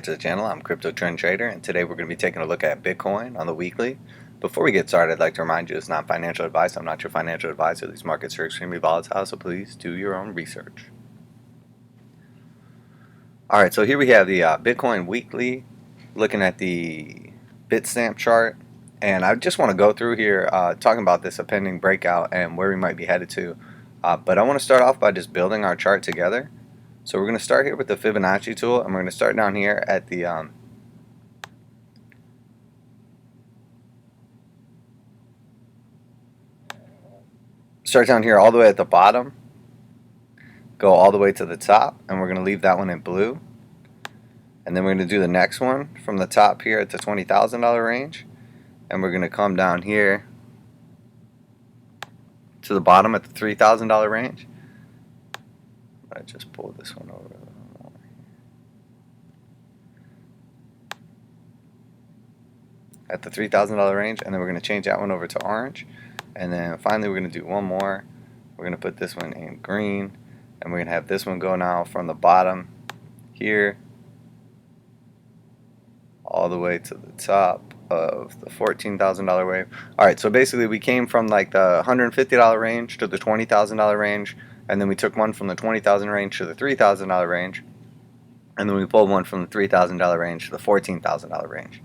To the channel. I'm Crypto Trend Trader, and today we're going to be taking a look at Bitcoin on the weekly. Before we get started, I'd like to remind you it's not financial advice. I'm not your financial advisor. These markets are extremely volatile, so please do your own research. Alright, so here we have the Bitcoin weekly, looking at the Bitstamp chart, and I just want to go through here talking about this pending breakout and where we might be headed to. But I want to start off by just building our chart together. So we're going to start here with the Fibonacci tool, and we're going to start down here at the start down here all the way at the bottom, go all the way to the top, and we're going to leave that one in blue. And then we're going to do the next one from the top here at the $20,000 range, and we're going to come down here to the bottom at the $3,000 range. I just pulled this one over a little more. At the $3,000 range, and then we're going to change that one over to orange. And then finally we're going to do one more. We're going to put this one in green, and we're going to have this one go now from the bottom here all the way to the top of the $14,000 wave. Alright, so basically we came from like the $150 range to the $20,000 range, and then we took one from the $20,000 range to the $3,000 range, and then we pulled one from the $3,000 range to the $14,000 range.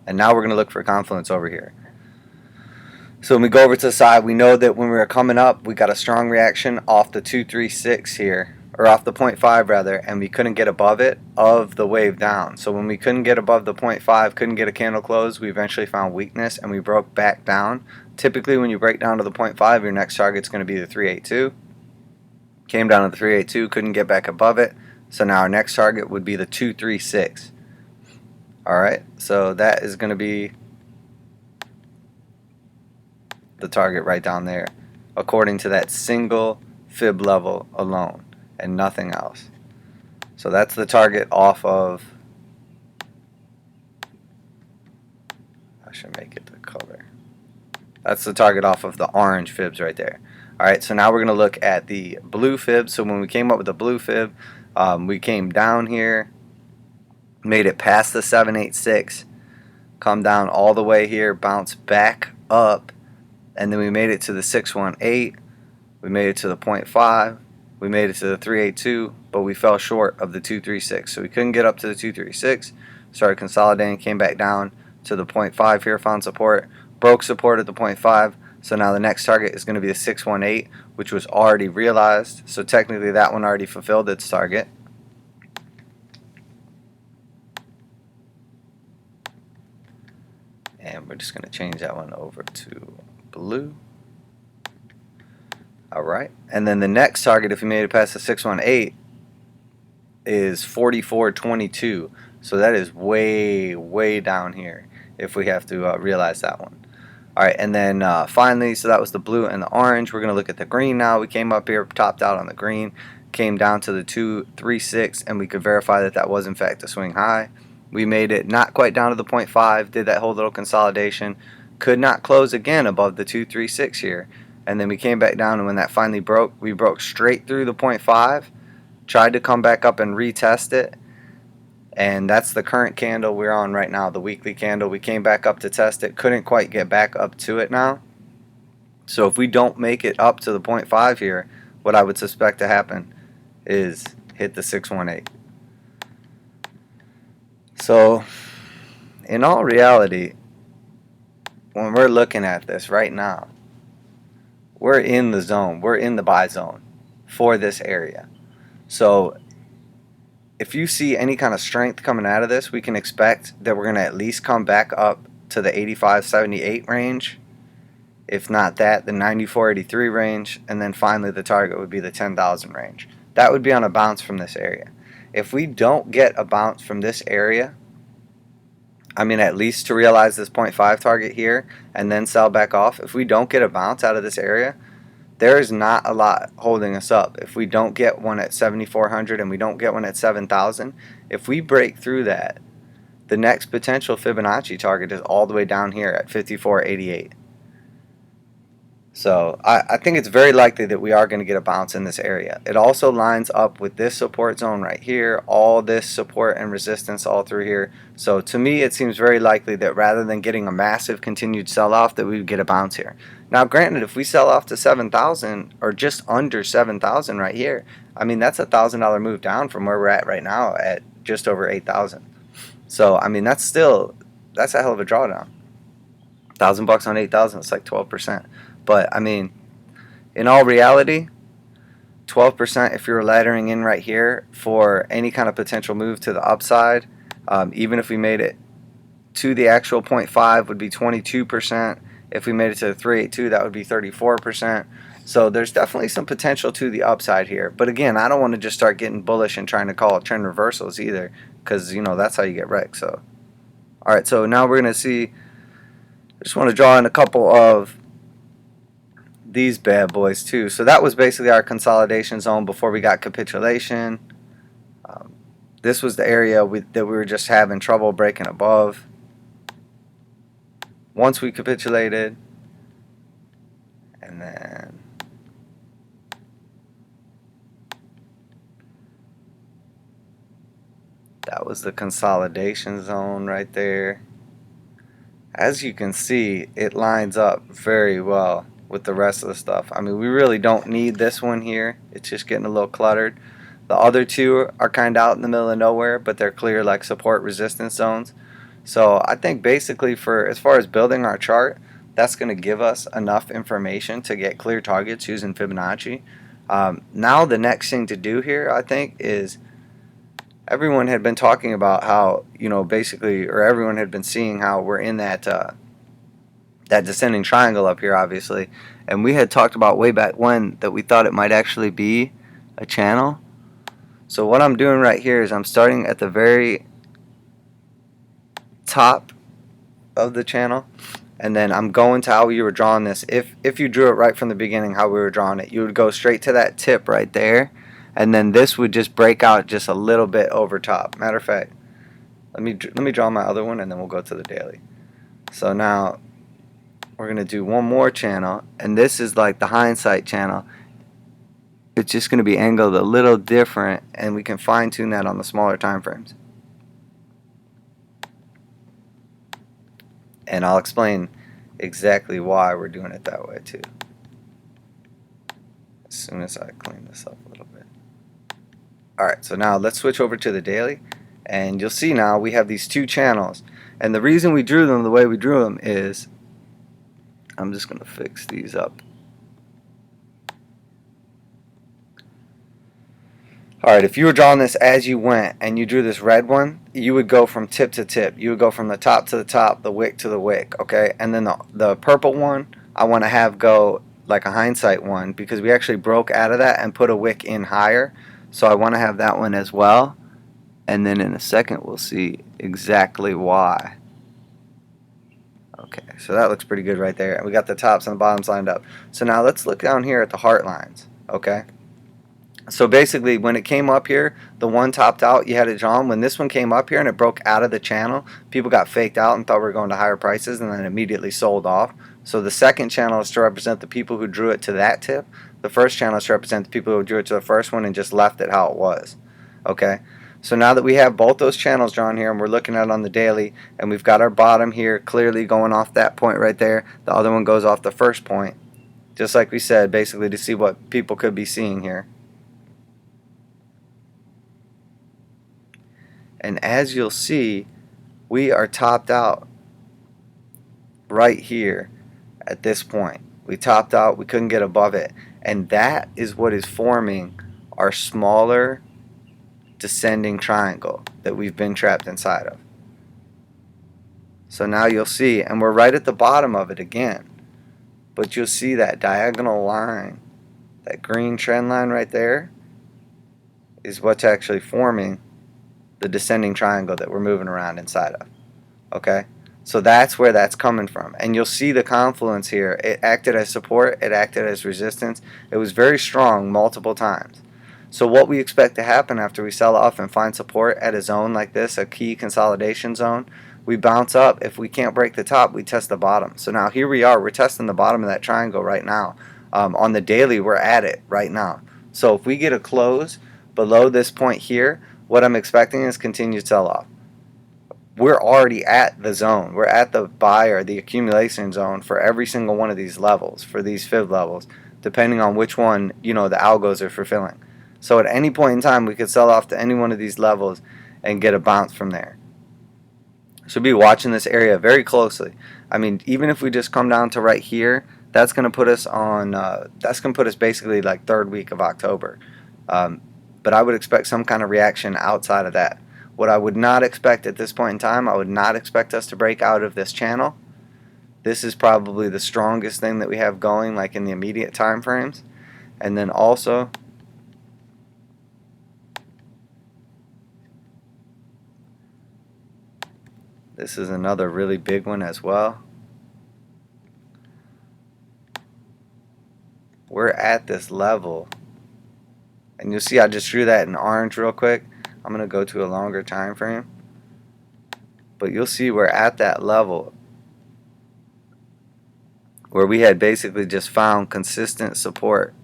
And now we're going to look for confluence over here. So when we go over to the side, we know that when we were coming up, we got a strong reaction off the 236 here, or off the 0.5 rather, and we couldn't get above it of the wave down. So when we couldn't get above the 0.5, couldn't get a candle close, we eventually found weakness and we broke back down. Typically when you break down to the 0.5, your next target's going to be the 382. Came down to the 382, couldn't get back above it, so now our next target would be the 236. Alright, so that is going to be the target right down there, according to that single fib level alone and nothing else. So that's the target off of, I should make it the color. That's the target off of the orange fibs right there. Alright, so now we're going to look at the blue fib. So when we came up with the blue fib, we came down here, made it past the 786, come down all the way here, bounce back up, and then we made it to the 618, we made it to the 0.5, we made it to the 382, but we fell short of the 236. So we couldn't get up to the 236, started consolidating, came back down to the 0.5 here, found support, broke support at the 0.5, so now the next target is going to be the 618, which was already realized, so technically that one already fulfilled its target. And we're just going to change that one over to blue. Alright, and then the next target, if we made it past the 618, is 4422. So that is way down here if we have to realize that one. Alright, and then finally, so that was the blue and the orange. We're going to look at the green now. We came up here, topped out on the green, came down to the 236, and we could verify that that was in fact a swing high. We made it not quite down to the 0.5, did that whole little consolidation, could not close again above the 236 here, and then we came back down, and when that finally broke, we broke straight through the 0.5, tried to come back up and retest it, and that's the current candle we're on right now, the weekly candle. We came back up to test it, couldn't quite get back up to it now. So if we don't make it up to the 0.5 here, what I would suspect to happen is hit the 618. So in all reality, when we're looking at this right now, we're in the zone, we're in the buy zone for this area. So if you see any kind of strength coming out of this, we can expect that we're going to at least come back up to the 85-78 range. If not that, the 94-83 range, and then finally the target would be the 10,000 range. That would be on a bounce from this area. If we don't get a bounce from this area, I mean at least to realize this 0.5 target here and then sell back off, if we don't get a bounce out of this area, there is not a lot holding us up. If we don't get one at 7,400 and we don't get one at 7,000, if we break through that, the next potential Fibonacci target is all the way down here at 54.88. So I think it's very likely that we are going to get a bounce in this area. It also lines up with this support zone right here, all this support and resistance all through here. So to me, it seems very likely that rather than getting a massive continued sell-off, that we would get a bounce here. Now, granted, if we sell off to 7,000 or just under 7,000 right here, I mean, that's a $1,000 move down from where we're at right now at just over 8,000. So I mean, that's a hell of a drawdown. $1,000 on 8,000, it's like 12%. But I mean, in all reality, 12% if you're laddering in right here for any kind of potential move to the upside, even if we made it to the actual 0.5 would be 22%. If we made it to the 382, that would be 34%. So there's definitely some potential to the upside here. But again, I don't want to just start getting bullish and trying to call trend reversals either, because that's how you get wrecked. So all right, so now we're going to see, I just want to draw in a couple of these bad boys too. So that was basically our consolidation zone before we got capitulation. This was the area that we were just having trouble breaking above. Once we capitulated, and then that was the consolidation zone right there. As you can see, it lines up very well with the rest of the stuff. I mean, we really don't need this one here. It's just getting a little cluttered. The other two are kind of out in the middle of nowhere, but they're clear like support resistance zones. So I think basically as far as building our chart, that's going to give us enough information to get clear targets using Fibonacci. Now the next thing to do here, I think, is everyone had been talking about how, basically, or everyone had been seeing how we're in that descending triangle up here, obviously. And we had talked about way back when that we thought it might actually be a channel. So what I'm doing right here is I'm starting at the very top of the channel, and then I'm going to how you were drawing this. If you drew it right from the beginning, how we were drawing it, you would go straight to that tip right there, and then this would just break out just a little bit over top. Matter of fact, let me draw my other one, and then we'll go to the daily. So now we're going to do one more channel, and this is like the hindsight channel. It's just going to be angled a little different, and we can fine-tune that on the smaller time frames. And I'll explain exactly why we're doing it that way too, as soon as I clean this up a little bit. Alright, so now let's switch over to the daily, and you'll see now we have these two channels. And the reason we drew them the way we drew them is, I'm just going to fix these up. Alright, if you were drawing this as you went and you drew this red one, you would go from tip to tip. You would go from the top to the top, the wick to the wick, okay? And then the purple one, I want to have go like a hindsight one, because we actually broke out of that and put a wick in higher. So I want to have that one as well. And then in a second we'll see exactly why. Okay, so that looks pretty good right there. And we got the tops and the bottoms lined up. So now let's look down here at the heart lines, okay? So basically, when it came up here, the one topped out, you had it drawn. When this one came up here and it broke out of the channel, people got faked out and thought we were going to higher prices, and then immediately sold off. So the second channel is to represent the people who drew it to that tip. The first channel is to represent the people who drew it to the first one and just left it how it was. Okay? So now that we have both those channels drawn here and we're looking at it on the daily, and we've got our bottom here clearly going off that point right there, the other one goes off the first point. Just like we said, basically to see what people could be seeing here. And as you'll see, we are topped out right here at this point. We topped out, we couldn't get above it. And that is what is forming our smaller descending triangle that we've been trapped inside of. So now you'll see, and we're right at the bottom of it again, but you'll see that diagonal line, that green trend line right there, is what's actually forming the descending triangle that we're moving around inside of. Okay? So that's where that's coming from. And you'll see the confluence here. It acted as support, it acted as resistance. It was very strong multiple times. So what we expect to happen after we sell off and find support at a zone like this, a key consolidation zone, we bounce up. If we can't break the top, we test the bottom. So now here we are, we're testing the bottom of that triangle right now. On the daily, we're at it right now. So if we get a close below this point here, what I'm expecting is continued sell-off. We're already at the zone. We're at the buy or the accumulation zone for every single one of these levels, for these fib levels, depending on which one, the algos are fulfilling. So at any point in time, we could sell off to any one of these levels and get a bounce from there. So be watching this area very closely. I mean, even if we just come down to right here, that's going to put us on, that's going to put us basically like third week of October. But I would expect some kind of reaction outside of that. What I would not expect at this point in time, I would not expect us to break out of this channel. This is probably the strongest thing that we have going, like in the immediate time frames. And then also, this is another really big one as well. We're at this level. And you'll see I just drew that in orange real quick. I'm going to go to a longer time frame. But you'll see we're at that level where we had basically just found consistent support.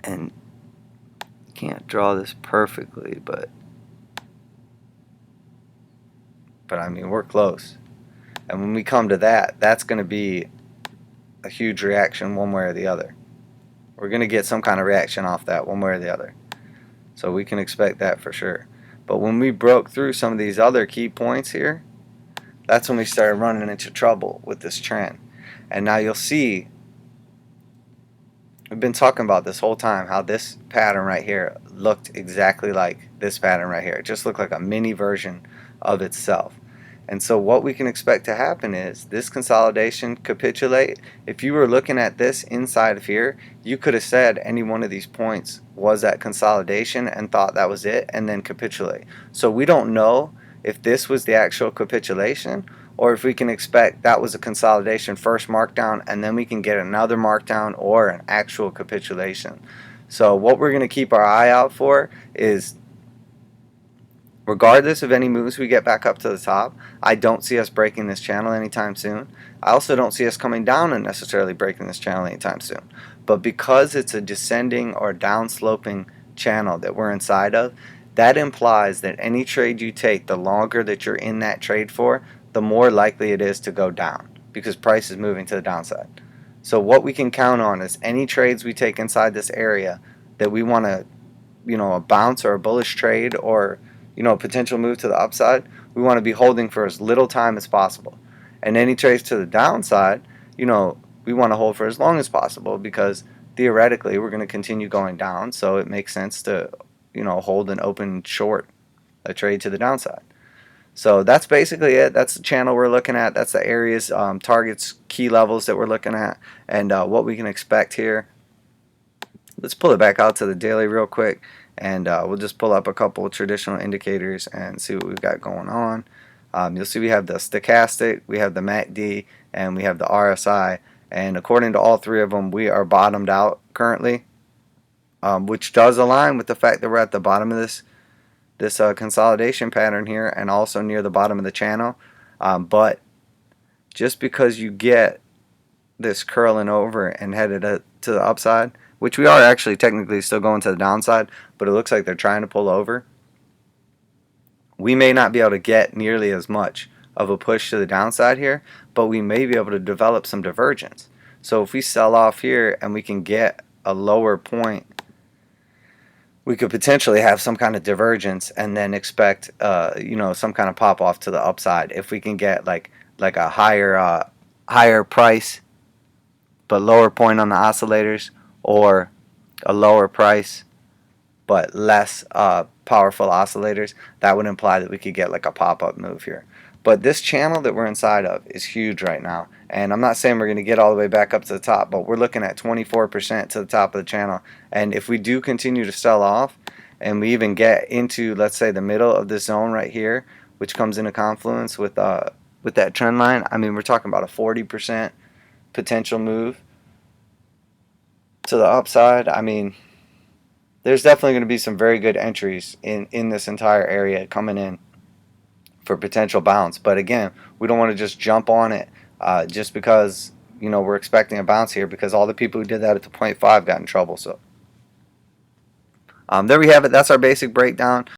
And can't draw this perfectly, but I mean, we're close. And when we come to that, that's going to be a huge reaction one way or the other. We're going to get some kind of reaction off that one way or the other. So we can expect that for sure. But when we broke through some of these other key points here, that's when we started running into trouble with this trend. And now you'll see, we've been talking about this whole time how this pattern right here looked exactly like this pattern right here. It just looked like a mini version of itself. And so what we can expect to happen is this consolidation capitulate. If you were looking at this inside of here, you could have said any one of these points was that consolidation and thought that was it and then capitulate. So we don't know if this was the actual capitulation or if we can expect that was a consolidation first markdown and then we can get another markdown or an actual capitulation. So what we're going to keep our eye out for is, regardless of any moves we get back up to the top, I don't see us breaking this channel anytime soon. I also don't see us coming down and necessarily breaking this channel anytime soon. But because it's a descending or downsloping channel that we're inside of, that implies that any trade you take, the longer that you're in that trade for, the more likely it is to go down because price is moving to the downside. So what we can count on is any trades we take inside this area that we want to, a bounce or a bullish trade or a potential move to the upside, we want to be holding for as little time as possible. And any trades to the downside, we want to hold for as long as possible because theoretically we're going to continue going down, so it makes sense to, hold an open short, a trade to the downside. So that's basically it. That's the channel we're looking at. That's the areas, targets, key levels that we're looking at, and what we can expect here. Let's pull it back out to the daily real quick, and we'll just pull up a couple of traditional indicators and see what we've got going on. You'll see we have the stochastic, we have the MACD, and we have the RSI, and according to all three of them, we are bottomed out currently, which does align with the fact that we're at the bottom of this consolidation pattern here and also near the bottom of the channel. But just because you get this curling over and headed to the upside, which we are actually technically still going to the downside, but it looks like they're trying to pull over, we may not be able to get nearly as much of a push to the downside here, but we may be able to develop some divergence. So if we sell off here and we can get a lower point, we could potentially have some kind of divergence and then expect some kind of pop off to the upside if we can get like a higher price but lower point on the oscillators, or a lower price but less powerful oscillators. That would imply that we could get like a pop-up move here. But this channel that we're inside of is huge right now, and I'm not saying we're going to get all the way back up to the top, but we're looking at 24% to the top of the channel. And if we do continue to sell off and we even get into, let's say, the middle of this zone right here, which comes into confluence with that trend line, I mean, we're talking about a 40% potential move. To the upside, I mean, there's definitely going to be some very good entries in this entire area coming in for potential bounce. But again, we don't want to just jump on it just because, you know, we're expecting a bounce here, because all the people who did that at the 0.5 got in trouble. So there we have it. That's our basic breakdown.